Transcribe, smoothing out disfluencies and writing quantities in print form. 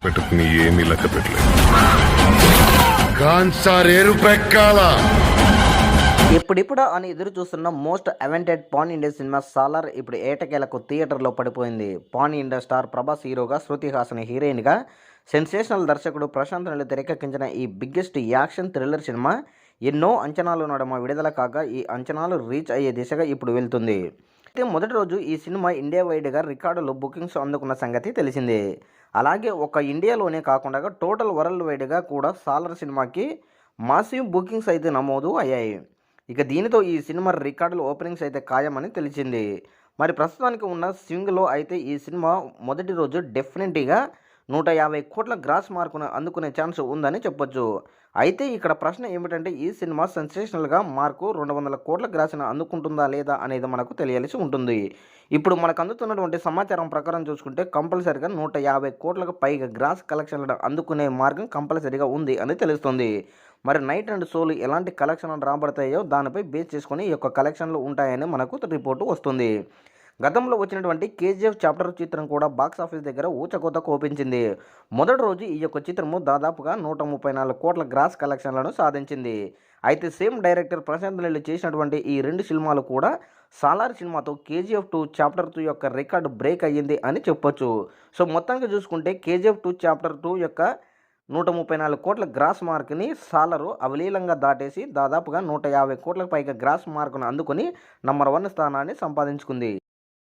పెట్టుకుని ఏమీ లెక్క పెట్టలేదు. కాన్సారేరు పెక్కాల ఇప్పుడిప్పుడు అని ఎదురు చూస్తున్న most awaited pan India cinema Salaar ఇప్పుడు ఏటకేలకు థియేటర్లో పడిపోయింది. పాన్ ఇండియా స్టార్ ప్రభాస్ హీరోగా, శృతి హాసన్ హీరోయిన్గా, సెన్సేషనల్ దర్శకుడు ప్రశాంత్ నీల్ తెరకెక్కించిన ఈ బిగ్గెస్ట్ యాక్షన్ థ్రిల్లర్ సినిమా ఎన్నో అంచనాలు నడుమ విడుదల కాగా ఈ అంచనాలు రీచ్ అయ్యే దిశగా ఇప్పుడు వెళ్తుంది. అయితే మొదటి రోజు ఈ సినిమా ఇండియా వైడ్గా రికార్డులు బుకింగ్స్ అందుకున్న సంగతి తెలిసిందే. అలాగే ఒక ఇండియాలోనే కాకుండా టోటల్ వరల్డ్ వైడ్గా కూడా సాలార్ సినిమాకి మాసివ్ బుకింగ్స్ అయితే నమోదు అయ్యాయి. ఇక దీనితో ఈ సినిమా రికార్డులు ఓపెనింగ్స్ అయితే ఖాయమని తెలిసింది. మరి ప్రస్తుతానికి ఉన్న స్వింగ్లో అయితే ఈ సినిమా మొదటి రోజు డెఫినెట్గా 150 కోట్ల గ్రాస్ మార్కును అందుకునే ఛాన్స్ ఉందని చెప్పొచ్చు. అయితే ఇక్కడ ప్రశ్న ఏమిటంటే ఈ సినిమా సెన్సేషనల్గా మార్కు 200 కోట్ల గ్రాస్ను అందుకుంటుందా లేదా అనేది మనకు తెలియాల్సి ఉంటుంది. ఇప్పుడు మనకు అందుతున్నటువంటి సమాచారం ప్రకారం చూసుకుంటే కంపల్సరీగా 150 కోట్లకు పైగా గ్రాస్ కలెక్షన్లను అందుకునే మార్గం కంపల్సరీగా ఉంది అని తెలుస్తుంది. మరి నైట్ అండ్ షోలు ఎలాంటి కలెక్షన్లు రాబడతాయో దానిపై బేస్ చేసుకొని ఈ యొక్క కలెక్షన్లు ఉంటాయని మనకు రిపోర్టు వస్తుంది. గతంలో వచ్చినటువంటి కేజీఎఫ్ చాప్టర్ చిత్రం కూడా బాక్సాఫీస్ దగ్గర ఊచకోత కోపించింది. మొదటి రోజు ఈ యొక్క చిత్రము దాదాపుగా 134 కోట్ల గ్రాస్ కలెక్షన్లను సాధించింది. అయితే సేమ్ డైరెక్టర్ ప్రశాంత్ నీల్ చేసినటువంటి ఈ రెండు సినిమాలు కూడా సాలార్ సినిమాతో కేజీఎఫ్ 2 చాప్టర్ 2 యొక్క రికార్డు బ్రేక్ అయ్యింది అని చెప్పొచ్చు. సో మొత్తానికి చూసుకుంటే కేజీఎఫ్ 2 చాప్టర్ 2 యొక్క 134 కోట్ల గ్రాస్ మార్క్ని సాలరు అవలీలంగా దాటేసి దాదాపుగా 150 కోట్లకు పైగా గ్రాస్ మార్కును అందుకొని నంబర్ 1 స్థానాన్ని సంపాదించుకుంది.